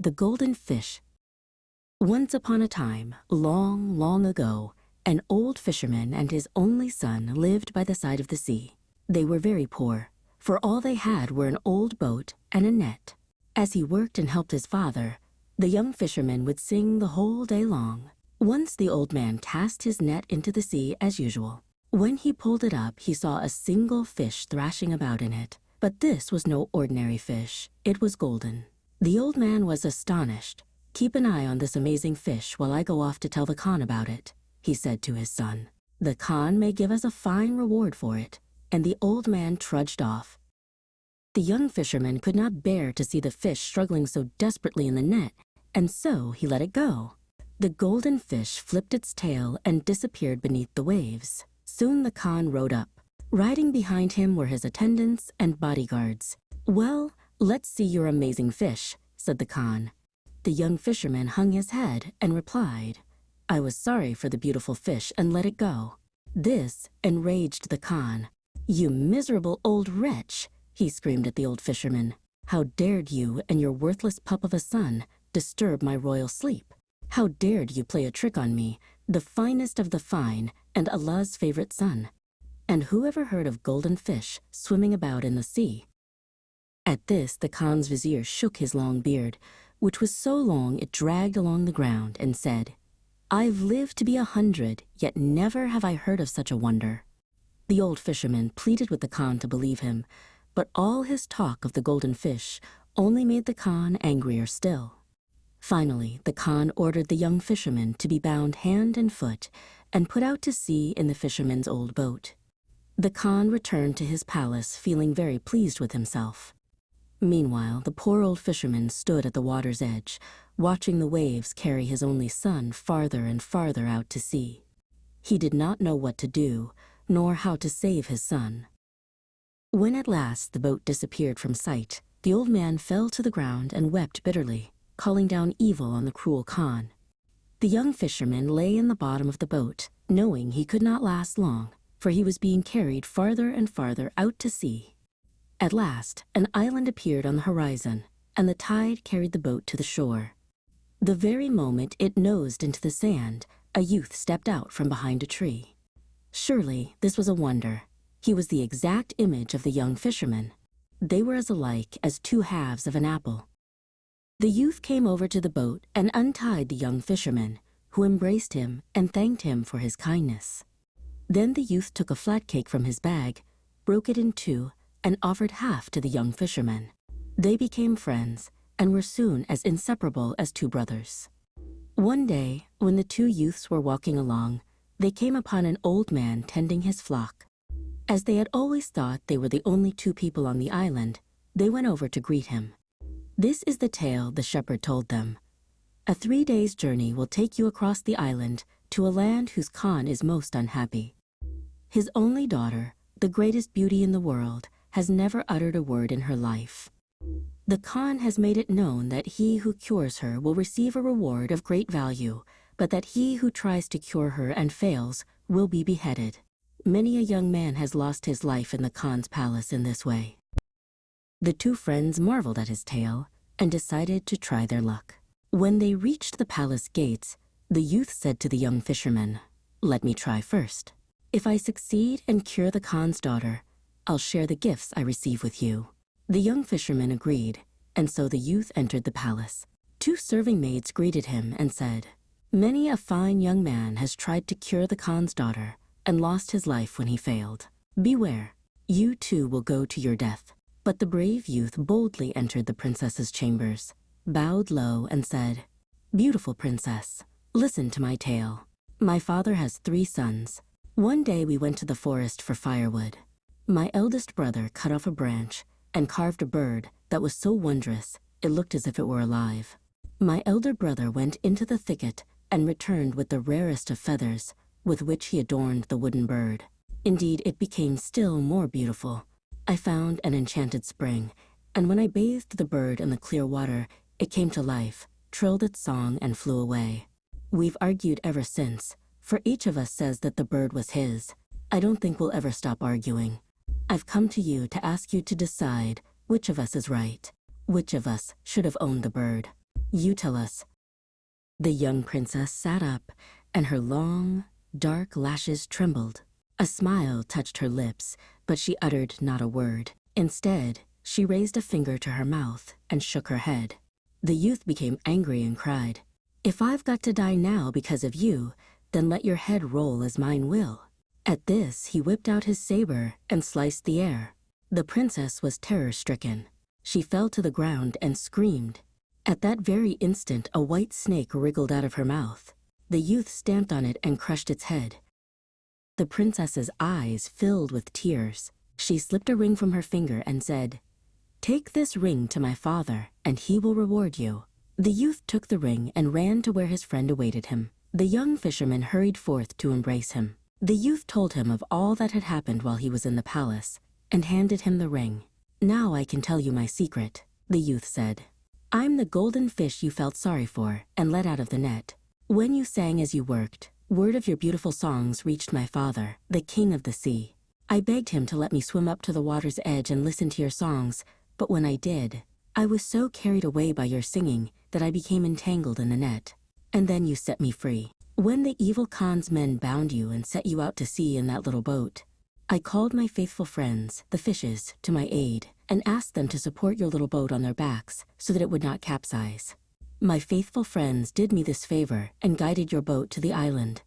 The Golden Fish. Once upon a time, long, long ago, an old fisherman and his only son lived by the side of the sea. They were very poor, for all they had were an old boat and a net. As he worked and helped his father, the young fisherman would sing the whole day long. Once the old man cast his net into the sea as usual. When he pulled it up, he saw a single fish thrashing about in it. But this was no ordinary fish. It was golden. The old man was astonished. "Keep an eye on this amazing fish while I go off to tell the Khan about it," he said to his son. "The Khan may give us a fine reward for it." And the old man trudged off. The young fisherman could not bear to see the fish struggling so desperately in the net, and so he let it go. The golden fish flipped its tail and disappeared beneath the waves. Soon the Khan rode up. Riding behind him were his attendants and bodyguards. "Well, let's see your amazing fish," said the Khan. The young fisherman hung his head and replied, "I was sorry for the beautiful fish and let it go." This enraged the Khan. "You miserable old wretch," he screamed at the old fisherman. "How dared you and your worthless pup of a son disturb my royal sleep? How dared you play a trick on me, the finest of the fine and Allah's favorite son? And who ever heard of golden fish swimming about in the sea?" At this, the Khan's vizier shook his long beard, which was so long it dragged along the ground, and said, "I've lived to be 100, yet never have I heard of such a wonder." The old fisherman pleaded with the Khan to believe him, but all his talk of the golden fish only made the Khan angrier still. Finally, the Khan ordered the young fisherman to be bound hand and foot and put out to sea in the fisherman's old boat. The Khan returned to his palace feeling very pleased with himself. Meanwhile, the poor old fisherman stood at the water's edge, watching the waves carry his only son farther and farther out to sea. He did not know what to do, nor how to save his son. When at last the boat disappeared from sight, the old man fell to the ground and wept bitterly, calling down evil on the cruel Khan. The young fisherman lay in the bottom of the boat, knowing he could not last long, for he was being carried farther and farther out to sea. At last, an island appeared on the horizon, and the tide carried the boat to the shore. The very moment it nosed into the sand, a youth stepped out from behind a tree. Surely this was a wonder. He was the exact image of the young fisherman. They were as alike as two halves of an apple. The youth came over to the boat and untied the young fisherman, who embraced him and thanked him for his kindness. Then the youth took a flat cake from his bag, broke it in two, and offered half to the young fisherman. They became friends and were soon as inseparable as two brothers. One day, when the two youths were walking along, they came upon an old man tending his flock. As they had always thought they were the only two people on the island, they went over to greet him. This is the tale the shepherd told them. "A 3 days' journey will take you across the island to a land whose Khan is most unhappy. His only daughter, the greatest beauty in the world, has never uttered a word in her life. The Khan has made it known that he who cures her will receive a reward of great value, but that he who tries to cure her and fails will be beheaded. Many a young man has lost his life in the Khan's palace in this way." The two friends marveled at his tale and decided to try their luck. When they reached the palace gates, the youth said to the young fisherman, "Let me try first. If I succeed and cure the Khan's daughter, I'll share the gifts I receive with you." The young fisherman agreed, and so the youth entered the palace. Two serving maids greeted him and said, "Many a fine young man has tried to cure the Khan's daughter and lost his life when he failed. Beware, you too will go to your death." But the brave youth boldly entered the princess's chambers, bowed low and said, "Beautiful princess, listen to my tale. My father has 3 sons. One day we went to the forest for firewood. My eldest brother cut off a branch and carved a bird that was so wondrous it looked as if it were alive. My elder brother went into the thicket and returned with the rarest of feathers, with which he adorned the wooden bird. Indeed, it became still more beautiful. I found an enchanted spring, and when I bathed the bird in the clear water, it came to life, trilled its song, and flew away. We've argued ever since, for each of us says that the bird was his. I don't think we'll ever stop arguing. I've come to you to ask you to decide which of us is right, which of us should have owned the bird." You tell us." The young princess sat up, and her long, dark lashes trembled. A smile touched her lips, but she uttered not a word. Instead, she raised a finger to her mouth and shook her head. The youth became angry and cried, "If I've got to die now because of you, then let your head roll as mine will." At this, he whipped out his saber and sliced the air. The princess was terror-stricken. She fell to the ground and screamed. At that very instant, a white snake wriggled out of her mouth. The youth stamped on it and crushed its head. The princess's eyes filled with tears. She slipped a ring from her finger and said, "Take this ring to my father, and he will reward you." The youth took the ring and ran to where his friend awaited him. The young fisherman hurried forth to embrace him. The youth told him of all that had happened while he was in the palace, and handed him the ring. "Now I can tell you my secret," the youth said. "I'm the golden fish you felt sorry for and let out of the net. When you sang as you worked, word of your beautiful songs reached my father, the king of the sea. I begged him to let me swim up to the water's edge and listen to your songs, but when I did, I was so carried away by your singing that I became entangled in the net. And then you set me free. When the evil Khan's men bound you and set you out to sea in that little boat, I called my faithful friends, the fishes, to my aid and asked them to support your little boat on their backs so that it would not capsize. My faithful friends did me this favor and guided your boat to the island.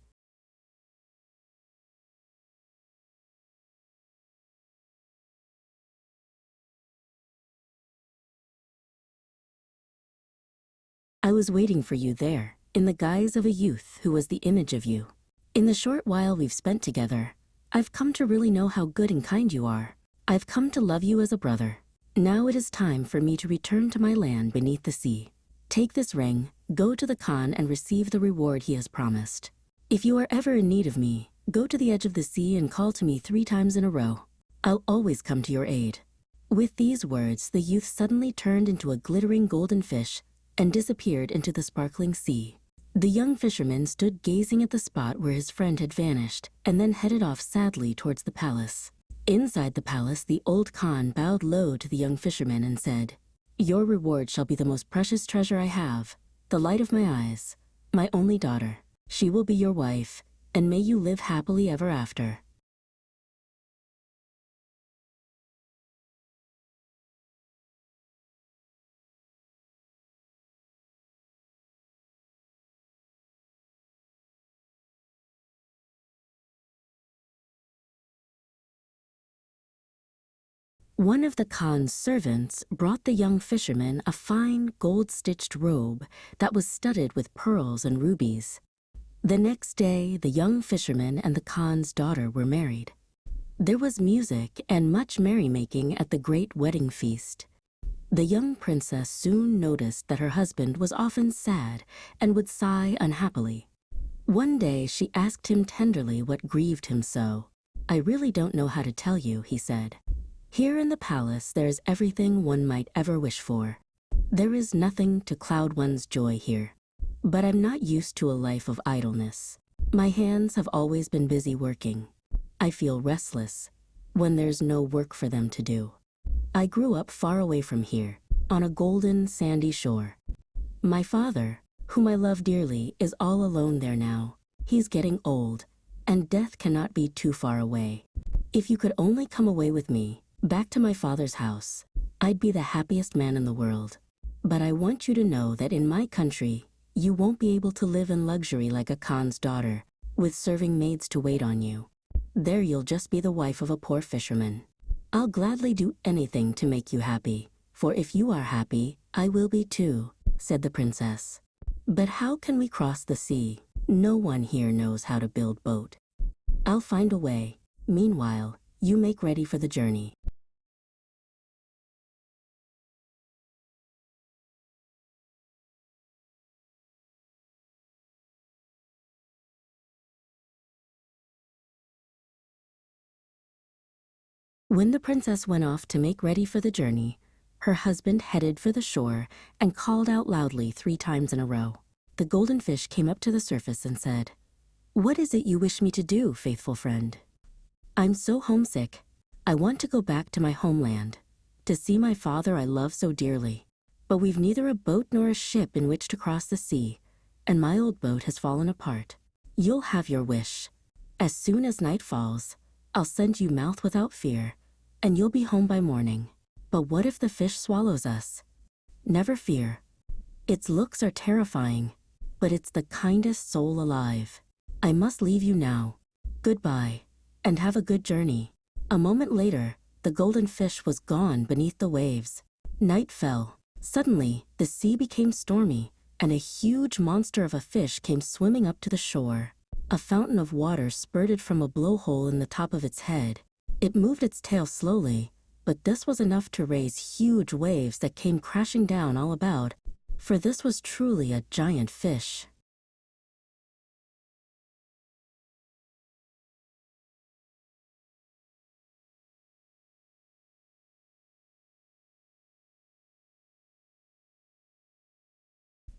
I was waiting for you there, in the guise of a youth who was the image of you. In the short while we've spent together, I've come to really know how good and kind you are. I've come to love you as a brother. Now it is time for me to return to my land beneath the sea. Take this ring, go to the Khan and receive the reward he has promised. If you are ever in need of me, go to the edge of the sea and call to me 3 times in a row. I'll always come to your aid." With these words, the youth suddenly turned into a glittering golden fish and disappeared into the sparkling sea. The young fisherman stood gazing at the spot where his friend had vanished, and then headed off sadly towards the palace. Inside the palace, the old Khan bowed low to the young fisherman and said, "Your reward shall be the most precious treasure I have, the light of my eyes, my only daughter. She will be your wife, and may you live happily ever after." One of the Khan's servants brought the young fisherman a fine gold-stitched robe that was studded with pearls and rubies. The next day, the young fisherman and the Khan's daughter were married. There was music and much merrymaking at the great wedding feast. The young princess soon noticed that her husband was often sad and would sigh unhappily. One day she asked him tenderly what grieved him so. "I really don't know how to tell you," he said. "Here in the palace there is everything one might ever wish for. There is nothing to cloud one's joy here. But I'm not used to a life of idleness. My hands have always been busy working. I feel restless when there's no work for them to do. I grew up far away from here, on a golden, sandy shore. My father, whom I love dearly, is all alone there now. He's getting old, and death cannot be too far away. If you could only come away with me, back to my father's house, I'd be the happiest man in the world. But I want you to know that in my country, you won't be able to live in luxury like a Khan's daughter, with serving maids to wait on you. There you'll just be the wife of a poor fisherman. I'll gladly do anything to make you happy, for if you are happy, I will be too," said the princess. "But how can we cross the sea? No one here knows how to build boat. I'll find a way. Meanwhile, you make ready for the journey." When the princess went off to make ready for the journey, her husband headed for the shore and called out loudly 3 times in a row. The golden fish came up to the surface and said, "What is it you wish me to do, faithful friend?" "I'm so homesick. I want to go back to my homeland, to see my father I love so dearly." but we've neither a boat nor a ship in which to cross the sea, and my old boat has fallen apart. You'll have your wish. As soon as night falls, I'll send you Mouth Without Fear, and you'll be home by morning. But what if the fish swallows us? Never fear. Its looks are terrifying, but it's the kindest soul alive. I must leave you now. Goodbye, and have a good journey." A moment later, the golden fish was gone beneath the waves. Night fell. Suddenly, the sea became stormy, and a huge monster of a fish came swimming up to the shore. A fountain of water spurted from a blowhole in the top of its head. It moved its tail slowly, but this was enough to raise huge waves that came crashing down all about, for this was truly a giant fish.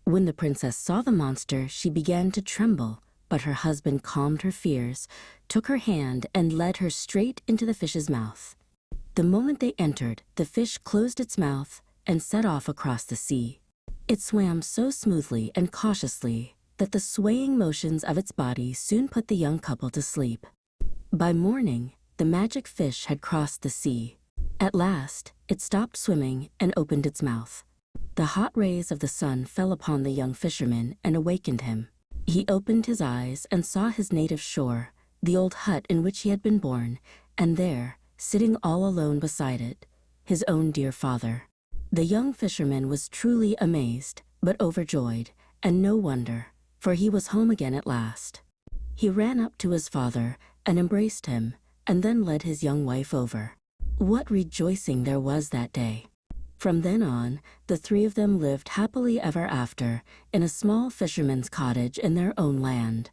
When the princess saw the monster, she began to tremble, but her husband calmed her fears, took her hand, and led her straight into the fish's mouth. The moment they entered, the fish closed its mouth and set off across the sea. It swam so smoothly and cautiously that the swaying motions of its body soon put the young couple to sleep. By morning, the magic fish had crossed the sea. At last, it stopped swimming and opened its mouth. The hot rays of the sun fell upon the young fisherman and awakened him. He opened his eyes and saw his native shore, the old hut in which he had been born, and there, sitting all alone beside it, his own dear father. The young fisherman was truly amazed, but overjoyed, and no wonder, for he was home again at last. He ran up to his father and embraced him, and then led his young wife over. What rejoicing there was that day! From then on, the three of them lived happily ever after in a small fisherman's cottage in their own land.